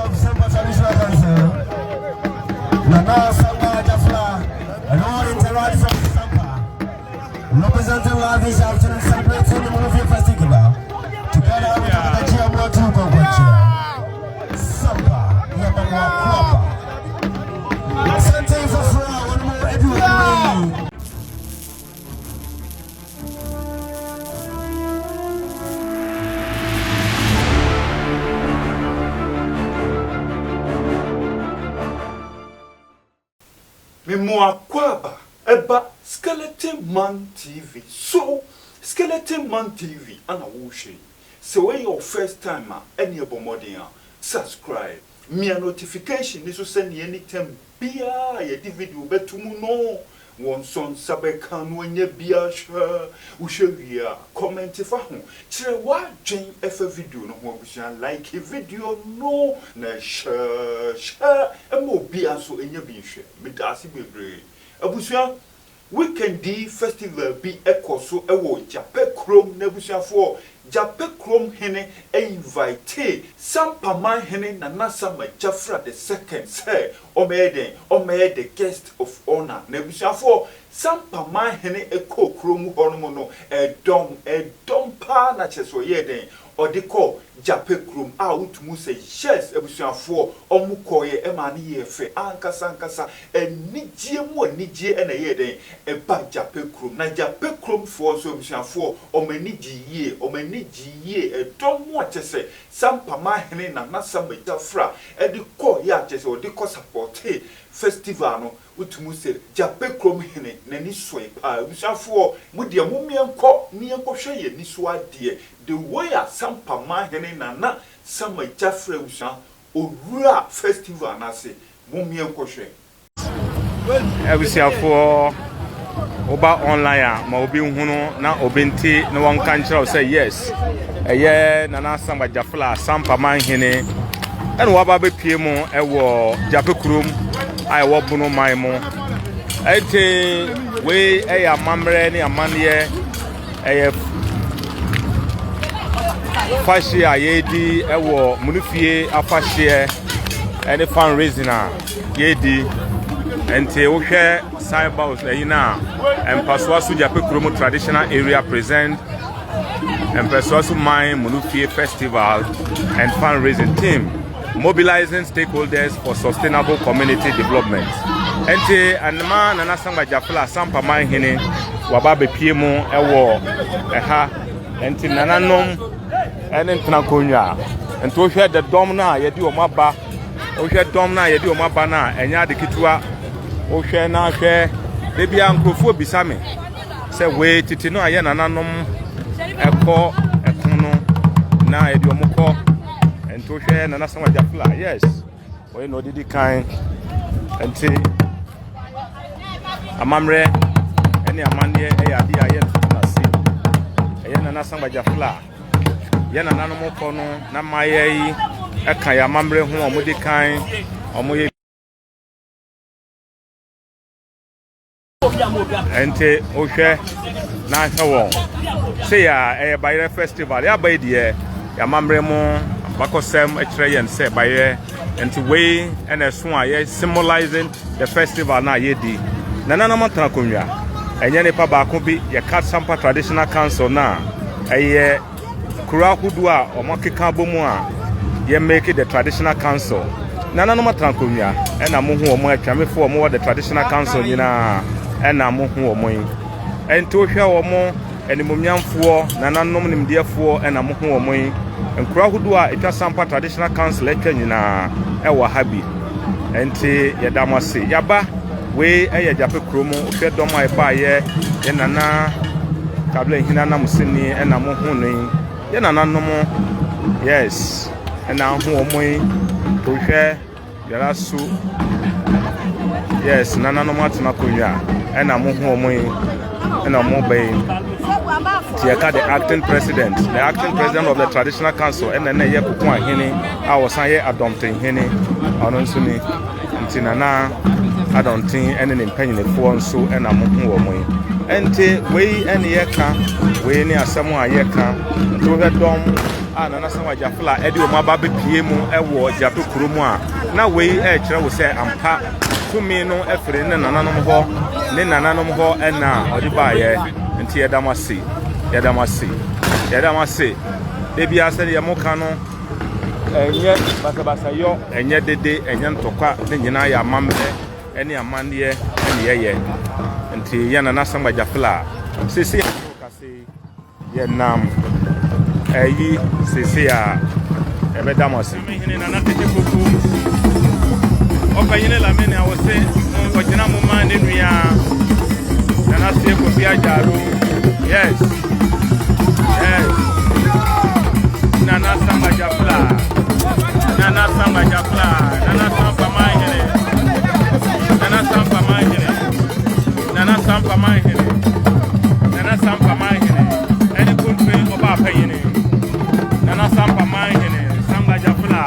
of Sampa Traditional Council, Nana Samgba Gyafla, and all interacts from Sampa, representing live this afternoon celebrating the Munufie Festival, together with the GMO 2 Gogwacha, Sampa, Yabangwa Kwapa, Sente for Fra, one more Edward. Memoa Kwaba Eba Skeleton Man TV. So Skeleton Man TV ana wushe. So when your first time any abomodia subscribe. Me a notification this will send you anytime bia ye di video betumu no. One son Sabekan when ye bia sure we comment fa ho. Chire wa dwen efa video no ho abusia like a video no na share emo bia so enye bi hwe. Me dasi bebre. Abusia Weekend festival be ekoso ewo Japekrom nebusiafo Japekrom Pple invite Sampa Manhene na Samgba Gyafla the second say the guest of honor nebusiafo Sampa Manhene eko krom hono no edom pa na cheso ye den odiko Japekrom out mu say yes ebusiafo omukoye emane ye fe ankasa enigye mu enigye ena ye den eba Japekrom na Japekrom for so ebusiafo omanigye edom mu chese Sampa Manhene na Samgba Gyafla ediko ya chese odiko support festival no utumu se Japekrom Pple nani soe pa ebusiafo mu de mu mienko hwe ye niso ade the way a Sampa Manhene na Samgba Gyafla usa owura festival na se mumie nkohwe ebusiafo oba online ma obi hunu na obenti na won kan kira say yes eye na Samgba Gyafla Sampa Manhene en wa ba be pie mu ewo Japekrom ai wo bunu mai mu ete we eya mamre ni amane eye fashi ayedi ewo Munufie afashie any fundraising yedi ente wo hwe cyber eyina empaswasu Japekrom traditional area present empaswasu mine Munufie festival and fundraising team mobilizing stakeholders for sustainable community development ente anma na Samgba Gyafla Sampa Manhene waba bepie mu ewo eha ente nananom ene ntrankonwa ente wo hwe de dom na yedi o maba wo hwe dom na yedi o maba na enya de kitua wo hwe na hwe de bia nkrofo bisame se we titi no aye nananom eko ekono na yedi o mukọ ente wo hwe na Samgba Gyafla yes we no didi kan ente amamre ene amane ade aye na si eye na Samgba Gyafla yana nananom kono na mayeyi eka ya mamre ho omudi kan omoye ente ohwe na hwe say ya bayre festival ya baydie ya mamre mu bakosem ekire yen say bayre ente we ene so aye symbolizing the festival na yedi nananam trankonwa enye ne pa ba ko bi ya cat Sampa Traditional Council na eye Kura hudua omakeka bomu a ye make the traditional council nana no matrankonwa ena mo hu omo atwamefo omo the traditional council nyina ena mo hu omo yi ento hwe omo enimomnyamfo nana nom nimdiafo ena mo hu omo yi nkura hudua etwa Sampa Traditional Council etwa nyina ewa habi enti yedamase yaba we eye Japekrom hwe dom a eba ye nana kable hina na musini ena mo hu no yana nanomo yes and now who omoy to share yara su yes nananoma tnakonya and am who omoy and am obey Tiaka the acting president of the traditional council and then ye kokon ahene a wosan ye adopting hene ono nso ni ntinana adopting and in penny for so and am who omoy ente we ene yeka we ni asɛm a yeka to hwedom a nana Samgba Gyafla ede o maba bepie mu ewo Japekrom a na we kyerɛ wo sɛ ampa tumi no efere ne nananom hɔ ɛna ɔde baayɛ nti yɛdamase debi asɛ de moka no enye basabasa yo enye dede enye ntokwa ne nyina ya amambe ene amandeɛ ene yeye nti yɛ nana Samgba Gyafla sisi akase yɛ nam ayi sisi a ebedamase mehene nana tete popo opanyine la mene awose no ojina mo ma ne nua nana se ko bia jaro yes nana Samgba Gyafla nana Sampa Manhene any country oba payine nana Sampa Manhene Samgba Gyafla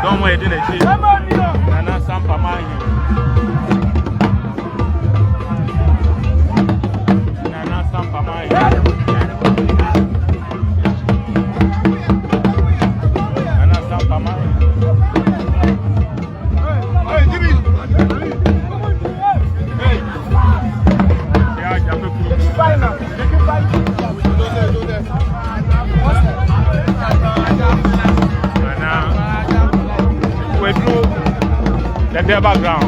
don't wait in a chip. Nana Sampa Manhene. Nana Sampa Manhene. Nana Sampa Manhene. Hey, give me. Hey. Yeah, Japekrom. The background.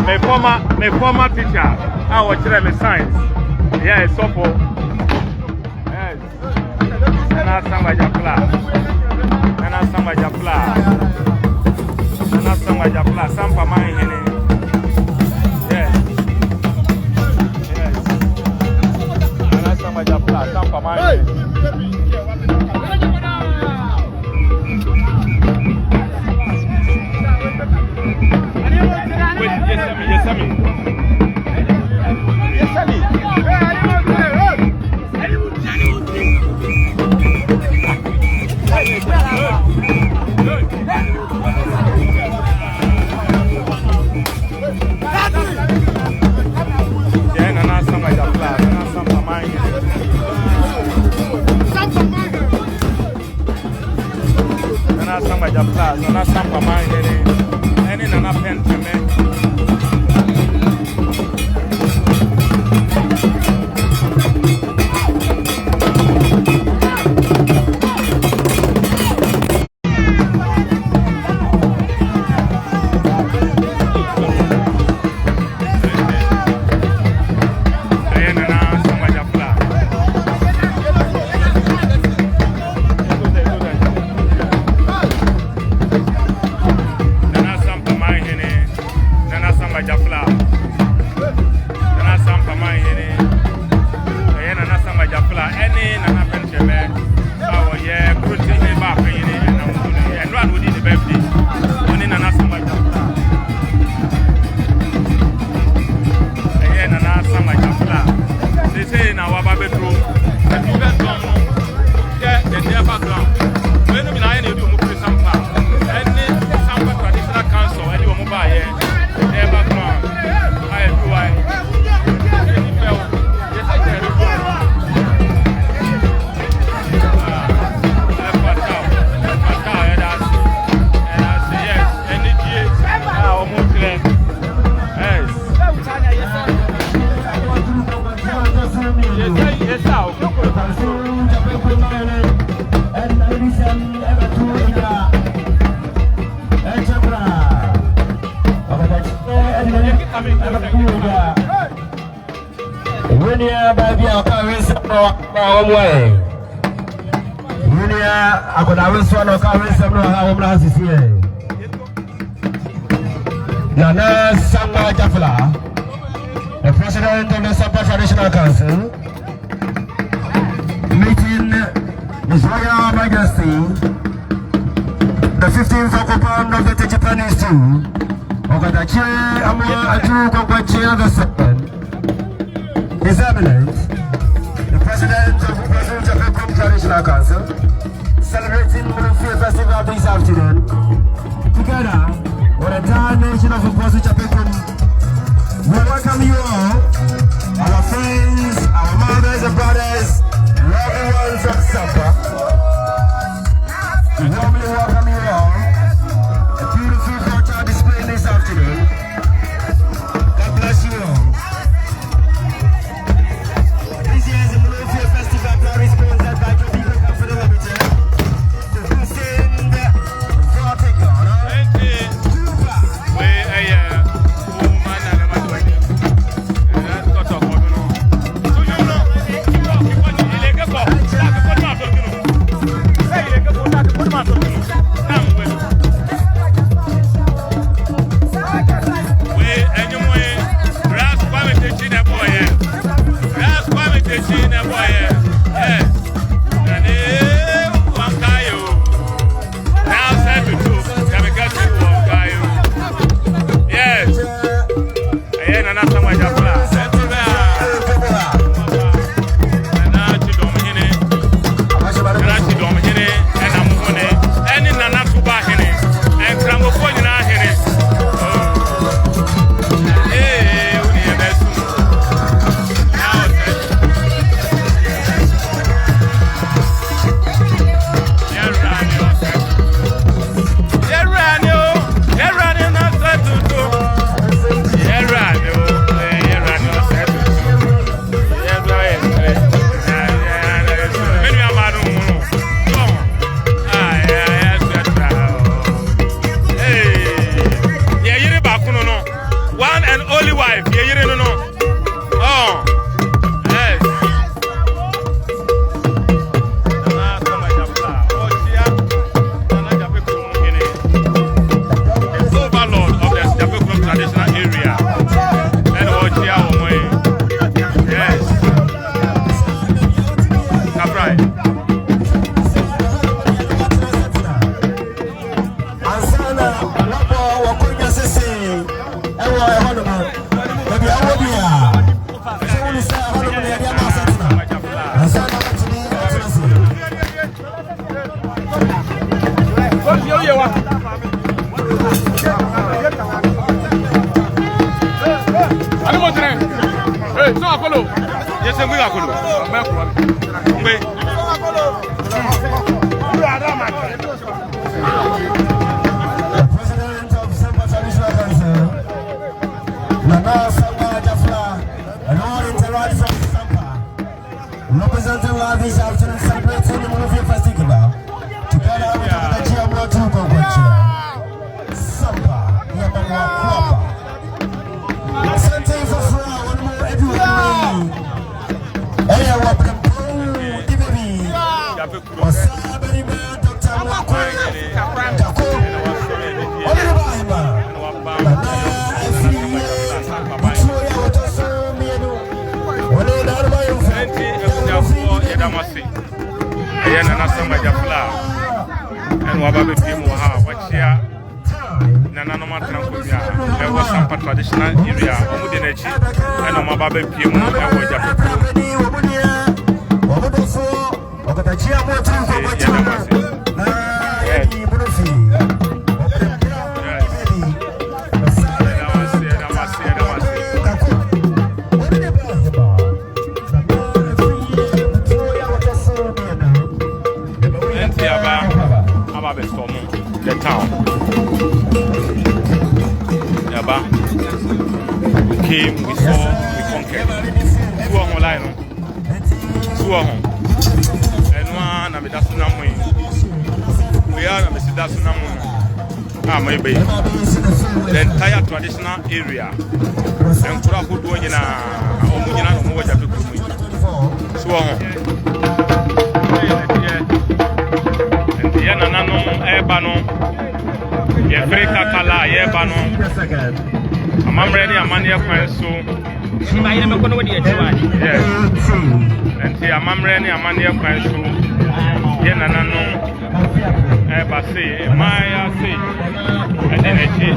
My former teacher, I was teaching science. Yeah, it's so for. Yes. Nana Samgba Gyafla. Sampa Manhene. Yes. Nana Samgba Gyafla. Sampa Manhene. Nana Sampa Manhene, any nana pen to me. Wunia baby akawinsa no omwe. Wunia akoda winsa no akawinsa no ha omra sisi e. Nana Samgba Gyafla, the president of the Sampa Traditional Council, meeting His Royal Majesty, the 15th occupant of the Japanese too, Okadachi Amwa Atu Kokwachi the second, His Eminence, the president of the Japekrom Traditional Council, celebrating Munufie Festival this afternoon, together with the entire nation of Japekrom. We welcome you all, our friends, our mothers and brothers, loving ones of Sampa. We warmly welcome you all. A beautiful culture display this afternoon. God bless you all. This year's Munufie Festival proudly sponsored by Japekrom Pple Limited. The Hussein Vertical. Samgba Gyafla, and all interact from Sampa, representing live this afternoon, celebrating the Munufie Festival, together with the Chiamwa Tuko Gwacha. Sampa, Yamawa Kwapa. Sente for Fra, one more everyone. Hey, welcome to DBB. Wasabari Man, Dr. Mwakwe, Tako, Olibahima. Ayan na Samgba Gyafla and wababe pimu ha wachia nana no matran ko bia e wo Sampa traditional area omu de na chi and o mababe pimu e wo Japekrom Obodo so okatachi amotru ko gwacha the town. Yaba. We came, we saw, we conquered. Two of them line. Two of them. And one, I'm a Sunamui. We are a Mr. Sunamu. Ah, maybe. The entire traditional area. And Kuraku doing in a Omugina no more Japekrom. Two of them. And the Yanano, Ebano. ye free kakala ye ba no amamre ni amane kwan so ma yire me kono wodi ajiwa yes enti amamre ni amane kwan so ye nana no ba se maya se edenechi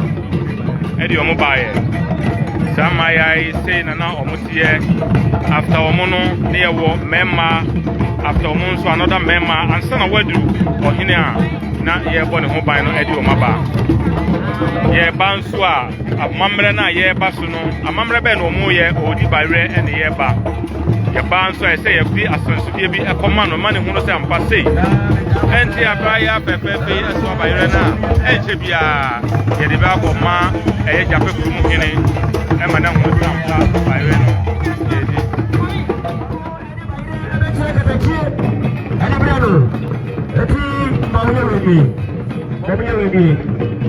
edi omo bae samaya se nana omo tie after omo no ne ye wo memma after omo so another memma ansa na wadu ohine a na ye bo ne ho ban no edi omo ba ye ba nso a amamre na ye ba so no amamre be no omo ye odi bare ene ye ba ye ba nso e se ye bi asansu bi ekoma no ma ne hu no se ampa sei enti abaya pepepe eso abayere na enche bia ye de ba ko ma e Japekrom Pple e ma na ho sampa abayere no yeji ani brano eti mawuye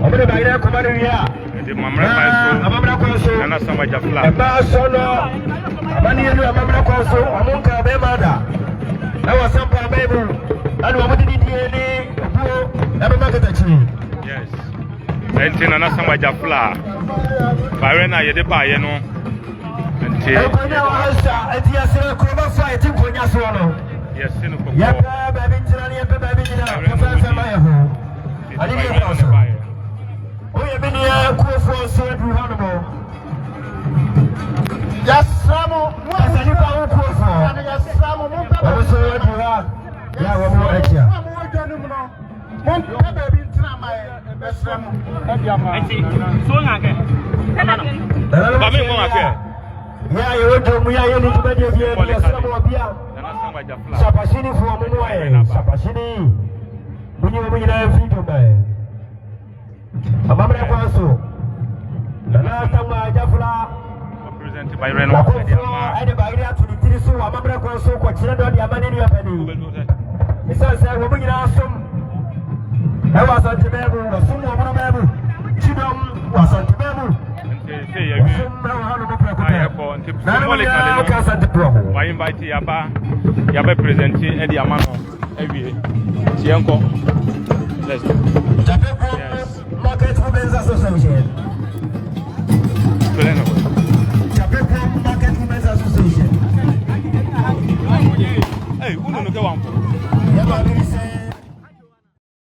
obere bayire ko mari ya de mamra pa amamra ko so na Sampa Gyafla ba so no abani yenu amamra ko so amunka be mada e wa sampa bebu ani wa mudi die ni obuo e be makatachi yes enti na Sampa Gyafla bayere na ye de ba ye no enti e ko nya wa hasa enti asere ko ba fa enti ko nya so no yes sinu ko ya ba be ntira ni be ba bi ni na ko fa fa ba ye ho ani ni ko so oye bini ya kuofo so du hanomo yasamo asani pa kuofo yasamo mo pa so du ha ya wo mo ekia mo dwanu mo mo pa ba bi ntina mai besramo enti so ngake ba mi mo ngake ya yo do mu ya ye ni tuba de bia bia samo bia na Sampa Gyafla sapashini fo mo mo e sapashini bunyi mo nyina video ba amamre kwanso na Sampa Gyafla represent by Reno ade bayire atuni tiri so amamre kwanso ko kire do de amane ni apani isa se wo bunyina asom e wa santi bebu asom wo mo bebu chidom wa santi bebu say ya wi na wa hanu mo preko ayeko symbolically ka santi pro wa invite yaba present e di amano ewie ti enko let's go Japekrom